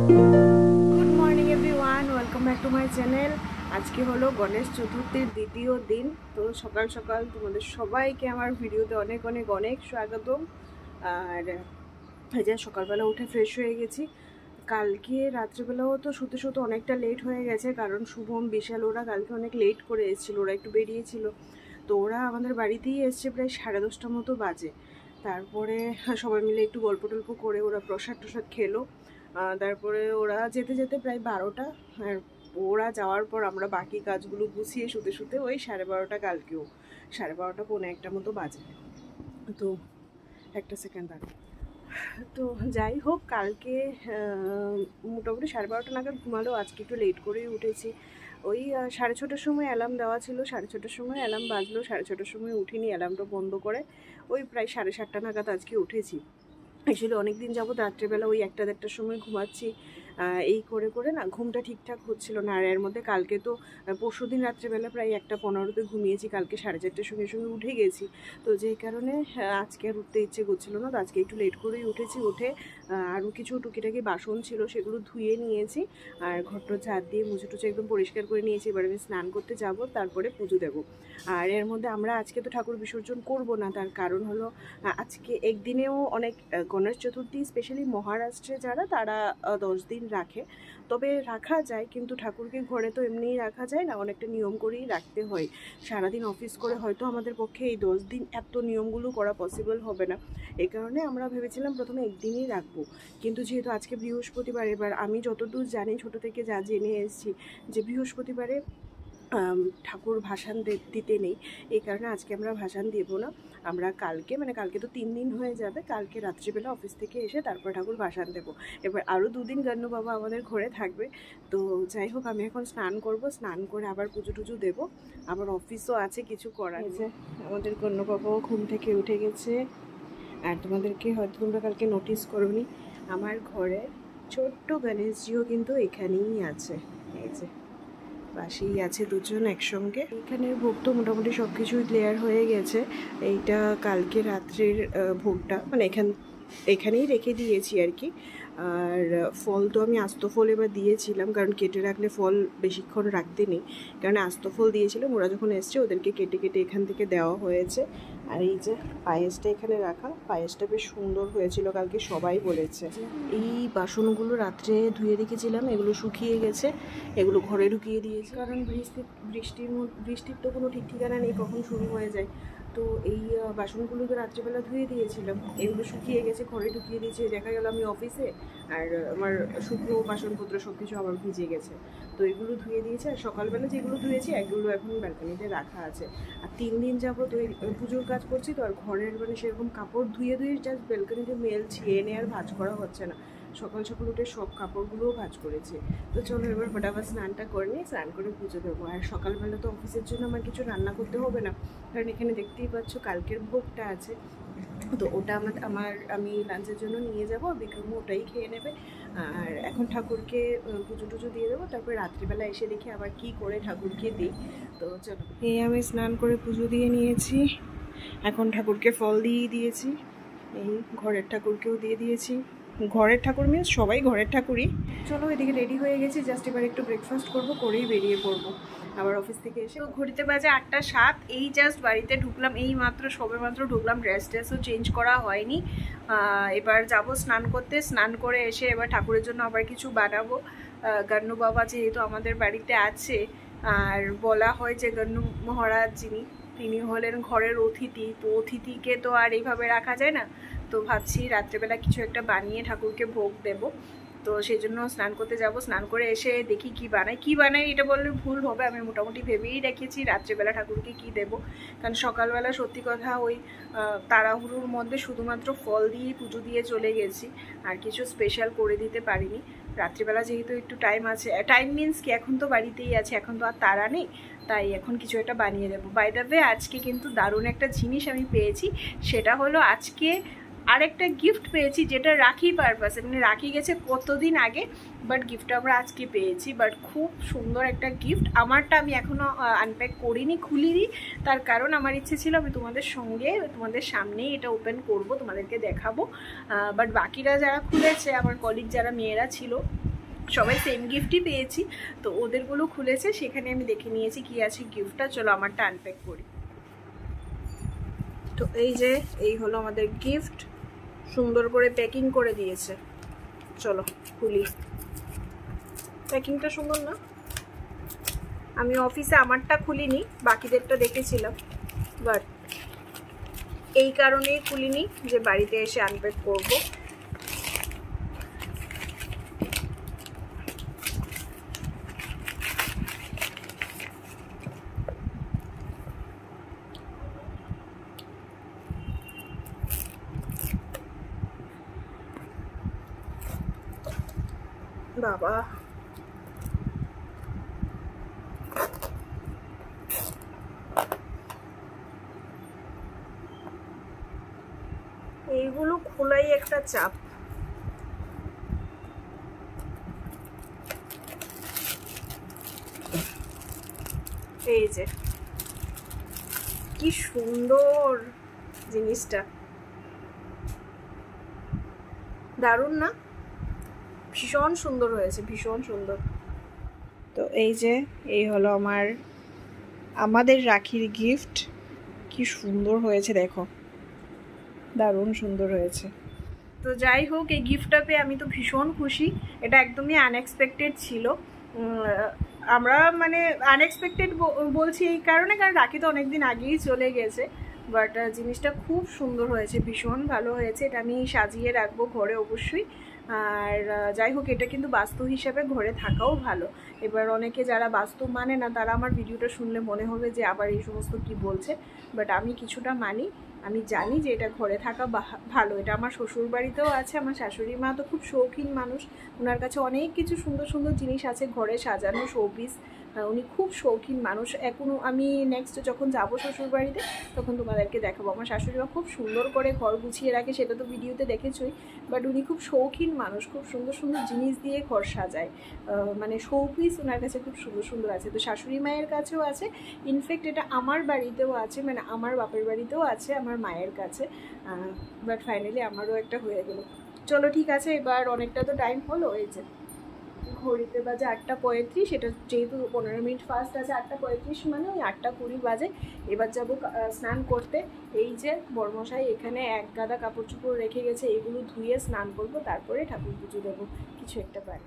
Good morning everyone, welcome back to my channel. আজকে হলো গণেশ চতুর্থীর দ্বিতীয় দিন। তো সকাল সকাল তোমাদের সবাইকে আমার ভিডিওতে অনেক অনেক অনেক স্বাগতম। আর এই যে সকালবেলা উঠে ফ্রেশ হয়ে গেছি। কালকে রাত্রিবেলাও তো শুতে শুতে অনেকটা লেট হয়ে গেছে, কারণ শুভম বিশাল ওরা কালকে অনেক লেট করে এসেছিলো, ওরা একটু বেরিয়েছিল। তো ওরা আমাদের বাড়িতেই এসছে প্রায় 10:30 মতো বাজে। তারপরে সবাই মিলে একটু গল্প টল্প করে ওরা প্রসাদ টসাদ খেলো। তারপরে ওরা যেতে যেতে প্রায় 12টা। আর ওরা যাওয়ার পর আমরা বাকি কাজগুলো গুছিয়ে শুতে শুতে ওই 12:30 কালকেও 12:30 পৌনে 1টা মতো বাজে। তো একটা সেকেন্ড দাঁড়ান। তো যাই হোক, কালকে মোটামুটি 12:30 নাগাদ ঘুমালেও আজকে একটু লেট করেই উঠেছি। ওই 6:30টার সময় অ্যালার্ম দেওয়া ছিল, 6:30টার সময় অ্যালার্ম বাজলো, 6:30টার সময় উঠিনি, অ্যালার্মটা বন্ধ করে ওই প্রায় 7:30টা নাগাদ আজকে উঠেছি। আসলে অনেক দিন যাবত রাত্রেবেলা ওই 1টা-1:30টার সময় ঘুমাচ্ছি। এই করে করে না ঘুমটা ঠিকঠাক হচ্ছিল না। আর এর মধ্যে কালকে তো পরশু দিন রাত্রেবেলা প্রায় 1:15-তে ঘুমিয়েছি, কালকে 4:30টার সঙ্গে সঙ্গে উঠে গেছি। তো যেই কারণে আজকে আর উঠতে ইচ্ছে করছিল না। তো আজকে একটু লেট করেই উঠেছি। উঠে আরও কিছু টুকিটাকি বাসন ছিল সেগুলো ধুয়ে নিয়েছি, আর ঘরটা ঝাড় দিয়ে মুছে টুছে একদম পরিষ্কার করে নিয়েছি। এবার আমি স্নান করতে যাব, তারপরে পুজো দেবো। আর এর মধ্যে আমরা আজকে তো ঠাকুর বিসর্জন করব না, তার কারণ হলো আজকে একদিনেও অনেক গণেশ চতুর্থী স্পেশালি মহারাষ্ট্রে যারা তারা 10 দিন রাখে। তবে রাখা যায়, কিন্তু ঠাকুরকে ঘরে তো এমনিই রাখা যায় না, অনেকটা নিয়ম করেই রাখতে হয়। সারাদিন অফিস করে হয়তো আমাদের পক্ষে এই 10 দিন এত নিয়মগুলো করা পসিবল হবে না। এই কারণে আমরা ভেবেছিলাম প্রথমে একদিনই রাখবো। কিন্তু যেহেতু আজকে বৃহস্পতিবার, এবার আমি যতদূর জানি ছোটো থেকে যা জেনে এসেছি যে বৃহস্পতিবারে ঠাকুর ভাসান দিতে নেই। এই কারণে আজকে আমরা ভাসান দেবো না। আমরা কালকে, মানে কালকে তো 3 দিন হয়ে যাবে, কালকে রাত্রিবেলা অফিস থেকে এসে তারপর ঠাকুর ভাসান দেবো। এবার আরও 2 দিন গণ্য বাবা আমাদের ঘরে থাকবে। তো যাই হোক, আমি এখন স্নান করব, স্নান করে আবার পুজো টুজো দেবো। আবার অফিসও আছে, কিছু করার আছে। আমাদের গণ্য বাবাও ঘুম থেকে উঠে গেছে। আর তোমাদেরকে হয়তো তোমরা কালকে নোটিস করোনি, আমার ঘরে ছোট্ট গণেশজিও কিন্তু এখানেই আছে। এই যে পাশেই আছে দুজন একসঙ্গে। এখানের ভোগ তো মোটামুটি সব কিছুই ক্লিয়ার হয়ে গেছে। এইটা কালকে রাত্রির ভোগটা, মানে এখানেই রেখে দিয়েছি আর কি। আর ফল তো আমি আস্ত ফল এবার দিয়েছিলাম, কারণ কেটে রাখলে ফল বেশিক্ষণ রাখতে নেই, কারণ আস্ত ফল দিয়েছিলাম। ওরা যখন এসছে ওদেরকে কেটে কেটে এখান থেকে দেওয়া হয়েছে। আর এই যে পায়েসটা এখানে রাখা, পায়েসটা বেশ সুন্দর হয়েছিল কালকে, সবাই বলেছে। এই বাসনগুলো রাত্রে ধুয়ে রেখেছিলাম, এগুলো শুকিয়ে গেছে, এগুলো ঘরে ঢুকিয়ে দিয়েছি, কারণ বৃষ্টির তো কোনো ঠিক ঠিকানা নেই কখন শুরু হয়ে যায়। তো এই বাসনগুলো তো রাত্রিবেলা ধুয়ে দিয়েছিলাম, এগুলো শুকিয়ে গেছে, ঘরে ঢুকিয়ে দিয়েছি। দেখা গেল আমি অফিসে আর আমার শুকনো বাসনপত্র সব কিছু আবার ভিজে গেছে। তো এগুলো ধুয়ে দিয়েছি, আর সকালবেলা যেগুলো ধুয়েছি এগুলো এখন ব্যালকনিতে রাখা আছে। আর 3 দিন যাবত ওই পুজোর কাজ করছি তো, আর ঘরের মানে সেরকম কাপড় ধুয়ে জাস্ট ব্যালকনিতে মেলছি, এনে আর ভাঁজ করা হচ্ছে না। সকাল সকাল উঠে সব কাপড়গুলোও ভাঁজ করেছে। তো চলো এবার ফটাফট স্নানটা করে নিই, স্নান করে পুজো দেবো। আর সকালবেলা তো অফিসের জন্য আমার কিছু রান্না করতে হবে না, কারণ এখানে দেখতেই পাচ্ছ কালকের ভোগটা আছে। তো ওটা আমি লাঞ্চের জন্য নিয়ে যাবো, বিক্রমও ওটাই খেয়ে নেবে। আর এখন ঠাকুরকে পুজো টুজো দিয়ে দেবো, তারপরে রাত্রিবেলা এসে দেখি আবার কি করে ঠাকুরকে দিই। তো চলো, এই আমি স্নান করে পুজো দিয়ে নিয়েছি, এখন ঠাকুরকে ফল দিয়ে দিয়েছি, এই ঘরের ঠাকুরকেও দিয়ে দিয়েছি। ঘরের ঠাকুর মিনস সবাই ঘরের ঠাকুরই। চলো এদিকে রেডি হয়ে গেছি, জাস্ট এবার একটু ব্রেকফাস্ট করবো, করেই বেরিয়ে পড়বো আবার অফিস থেকে এসে। তো ঘড়িতে বাজে 8:07, এই জাস্ট বাড়িতে ঢুকলাম, এই মাত্র সবে মাত্র ঢুকলাম, ড্রেসও চেঞ্জ করা হয়নি। এবার যাব স্নান করতে, স্নান করে এসে এবার ঠাকুরের জন্য আবার কিছু বানাবো। গণ্য বাবা যেহেতু আমাদের বাড়িতে আছে, আর বলা হয় যে গণ্য মহারাজ তিনি হলেন ঘরের অতিথি, তো অতিথিকে তো আর এইভাবে রাখা যায় না। তো ভাবছি রাত্রেবেলা কিছু একটা বানিয়ে ঠাকুরকে ভোগ দেব। তো সেই জন্য স্নান করতে যাব, স্নান করে এসে দেখি কি বানাই এটা বললে ভুল হবে, আমি মোটামুটি ভেবেই রেখেছি রাত্রেবেলা ঠাকুরকে কি দেব। কারণ সকালবেলা সত্যি কথা ওই তাড়াহুড়োর মধ্যে শুধুমাত্র ফল দিয়ে পুজো দিয়ে চলে গেছি, আর কিছু স্পেশাল করে দিতে পারিনি। রাত্রিবেলা যেহেতু একটু টাইম আছে, টাইম মিনস কি এখন তো বাড়িতেই আছে, এখন তো আর তাড়া নেই, তাই এখন কিছু একটা বানিয়ে দেবো। বাই দ্য ওয়ে, আজকে কিন্তু দারুণ একটা জিনিস আমি পেয়েছি, সেটা হলো আজকে আরেকটা গিফট পেয়েছি, যেটা রাখি পারপাসে, মানে রাখি গেছে কতদিন আগে, বাট গিফটটা আমরা আজকে পেয়েছি। বাট খুব সুন্দর একটা গিফট। আমারটা আমি এখনও আনপ্যাক করিনি, খুলিনি, তার কারণ আমার ইচ্ছে ছিল আমি তোমাদের সামনেই এটা ওপেন করব, তোমাদেরকে দেখাবো। বাট বাকিরা যারা খুলেছে, আমার কলিগ যারা মেয়েরা ছিল, সবাই সেম গিফটই পেয়েছি, তো ওদেরগুলো খুলেছে, সেখানে আমি দেখে নিয়েছি কি আছে গিফটটা। চলো আমারটা আনপ্যাক করি। তো এই যে এই হলো আমাদের গিফট, সুন্দর করে প্যাকিং করে দিয়েছে। চলো খুলি। প্যাকিংটা সুন্দর না? আমি অফিসে আমারটা খুলিনি, বাকিদেরটা দেখেছিলাম, বাট এই কারণেই খুলিনি যে বাড়িতে এসে আনপ্যাক করব। বাবা, এইগুলো খোলাই একটা চাপ। এই যে কি সুন্দর জিনিসটা, দারুণ না? ভীষণ সুন্দর হয়েছে, ভীষণ সুন্দর। তো এই যে এই হলো আমাদের রাখির গিফট। কি সুন্দর হয়েছে দেখো, দারুণ সুন্দর হয়েছে। তো যাই হোক, এই গিফটটা পেয়ে আমি তো ভীষণ খুশি। এটা একদমই আনএক্সপেক্টেড ছিল। আমরা মানে আনএক্সপেক্টেড বলছি এই কারণে, কারণ রাখি তো অনেকদিন আগেই চলে গেছে, বাট জিনিসটা খুব সুন্দর হয়েছে, ভীষণ ভালো হয়েছে। এটা আমি সাজিয়ে রাখবো ঘরে অবশ্যই। আর যাই হোক, এটা কিন্তু বাস্তু হিসাবে ঘরে থাকাও ভালো। এবার অনেকে যারা বাস্তু মানে না, তারা আমার ভিডিওটা শুনলে মনে হবে যে আবার এই সমস্ত কি বলছে, বাট আমি কিছুটা মানি। আমি জানি যে এটা ঘরে থাকা ভালো। এটা আমার শ্বশুর বাড়িতেও আছে। আমার শাশুড়ি মা তো খুব শৌখিন মানুষ, ওনার কাছে অনেক কিছু সুন্দর সুন্দর জিনিস আছে ঘরে সাজানো, শোপিস। উনি খুব শৌখিন মানুষ। এখনও আমি নেক্সট যখন যাবো শ্বশুর বাড়িতে, তখন তোমাদেরকে দেখাবো। আমার শাশুড়ি মা খুব সুন্দর করে ঘর গুছিয়ে রাখে, সেটা তো ভিডিওতে দেখেছই, বাট উনি খুব শৌখিন মানুষ, খুব সুন্দর সুন্দর জিনিস দিয়ে ঘর সাজায়। মানে শোপিস ওনার কাছে খুব সুন্দর সুন্দর আছে। তো শাশুড়ি মায়ের কাছেও আছে, ইনফ্যাক্ট এটা আমার বাড়িতেও আছে, মানে আমার বাপের বাড়িতেও আছে, আমার মায়ের কাছে। বাট ফাইনালি আমারও একটা হয়ে গেল। চলো ঠিক আছে, এবার অনেকটা তো টাইম হলো। এই যে ঘড়িতে বাজে 8:35, এটা যেহেতু 15 মিনিট ফার্স্ট আছে, 8:35 মানে ওই 8:20 বাজে। এবার যাবো স্নান করতে। এই যে বড়মশাই এখানে এক গাদা কাপড় চোপড় রেখে গেছে, এগুলো ধুয়ে স্নান করবো, তারপরে ঠাকুর পুজো দেবো কিছু একটা পারে।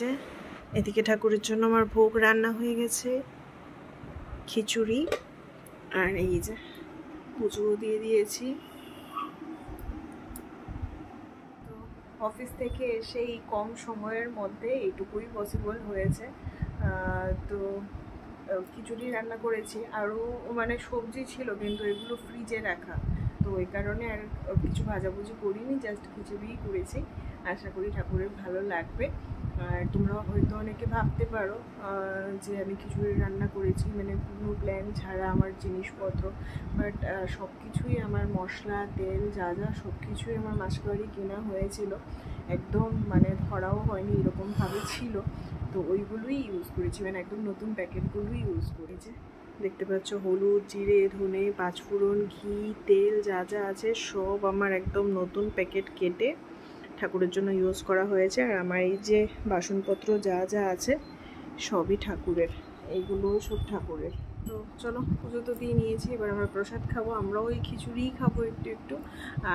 যে এদিকে ঠাকুরের জন্য আমার ভোগ রান্না হয়ে গেছে, খিচুড়ি, আর এই যে পুজো দিয়ে দিয়েছি। অফিস থেকে এসে এই কম সময়ের মধ্যে এইটুকুই পসিবল হয়েছে। তো খিচুড়ি রান্না করেছি, আরও মানে সবজি ছিল কিন্তু এগুলো ফ্রিজে রাখা, তো ওই কারণে আর কিছু ভাজাভুজি করিনি, জাস্ট খিচুড়িই করেছি। আশা করি ঠাকুরের ভালো লাগবে। আর তোমরা হয়তো অনেকে ভাবতে পারো যে আমি খিচুড়ি রান্না করেছি মানে কোনো প্ল্যান ছাড়া আমার জিনিসপত্র, বাট সব কিছুই আমার মশলা তেল যা যা সব কিছুই আমার মাসির বাড়ি কেনা হয়েছিল, একদম মানে ধরাও হয়নি, এরকমভাবে ছিল। তো ওইগুলোই ইউজ করেছি, মানে একদম নতুন প্যাকেটগুলোই ইউজ করেছি। দেখতে পাচ্ছ হলুদ, জিরে, ধনে, পাঁচফোড়ন, ঘি, তেল যা যা আছে সব আমার একদম নতুন প্যাকেট কেটে ঠাকুরের জন্য ইউজ করা হয়েছে। আর আমার এই যে বাসনপত্র যা যা আছে সবই ঠাকুরের, এইগুলো সব ঠাকুরের। তো চলো, পুজো তো দিয়ে নিয়েছি, এবার আমরা প্রসাদ খাবো। আমরাও ওই খিচুড়িই খাবো একটু একটু।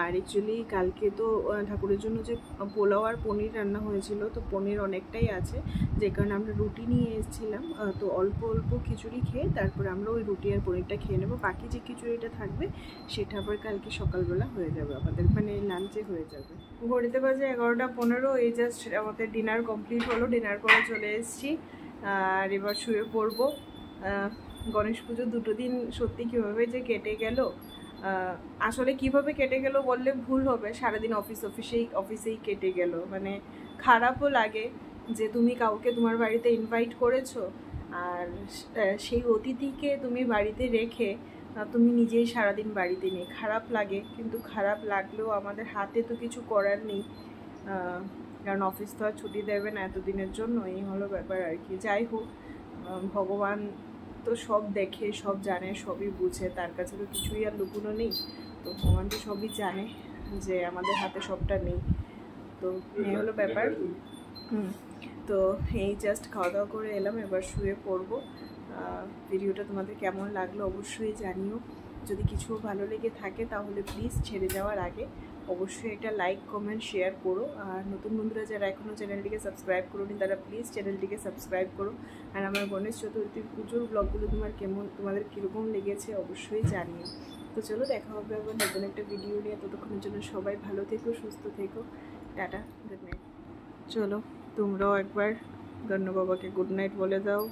আর অ্যাকচুয়ালি কালকে তো ঠাকুরের জন্য যে পোলাও আর পনির রান্না হয়েছিল, তো পনির অনেকটাই আছে, যে কারণে আমরা রুটি নিয়ে এসেছিলাম। তো অল্প অল্প খিচুড়ি খেয়ে তারপরে আমরা ওই রুটি আর পনিরটা খেয়ে নেবো। বাকি যে খিচুড়িটা থাকবে সেটা আবার কালকে সকালবেলা হয়ে যাবে আমাদের, মানে লাঞ্চে হয়ে যাবে। ঘড়িতে বাজে 11:15, এই জাস্ট আমাদের ডিনার কমপ্লিট হলো, ডিনার করে চলে এসেছি। আর এবার শুয়ে পড়বো। গণেশ পুজো 2 দিন সত্যি কীভাবে যে কেটে গেল, আসলে কিভাবে কেটে গেল বললে ভুল হবে, সারাদিন অফিসেই কেটে গেল। মানে খারাপও লাগে যে তুমি কাউকে তোমার বাড়িতে ইনভাইট করেছো, আর সেই অতিথিকে তুমি বাড়িতে রেখে তুমি নিজেই সারাদিন বাড়িতে নেই। খারাপ লাগে, কিন্তু খারাপ লাগলেও আমাদের হাতে তো কিছু করার নেই, কারণ অফিস তো আর ছুটি দেবে না এতদিনের জন্য, এই হলো ব্যাপার আর কি। যাই হোক, ভগবান তো সব দেখে, সব জানে, সবই বুঝে, তার কাছে তো কিছুই আর লুকুনো নেই। তো ভগবান তো সবই জানে যে আমাদের হাতে সবটা নেই। তো এই হলো ব্যাপার। তো এই জাস্ট খাওয়া দাওয়া করে এলাম, এবার শুয়ে পড়বো। ভিডিওটা তোমাদের কেমন লাগলো অবশ্যই জানিও। যদি কিছু ভালো লেগে থাকে তাহলে প্লিজ ছেড়ে যাওয়ার আগে অবশ্যই একটা লাইক, কমেন্ট, শেয়ার করো। আর নতুন বন্ধুরা যারা এখনও চ্যানেলটিকে সাবস্ক্রাইব করোনি তারা প্লিজ চ্যানেলটিকে সাবস্ক্রাইব করো। আর আমার গণেশ চতুর্থীর পুজোর ব্লগগুলো তোমাদের কীরকম লেগেছে অবশ্যই জানিও। তো চলো, দেখা হবে আবার নতুন একটা ভিডিও নিয়ে। ততক্ষণের জন্য সবাই ভালো থেকো, সুস্থ থেকো, টাটা, গুড নাইট। চলো তোমরাও একবার গণ্য বাবাকে গুড নাইট বলে দাও।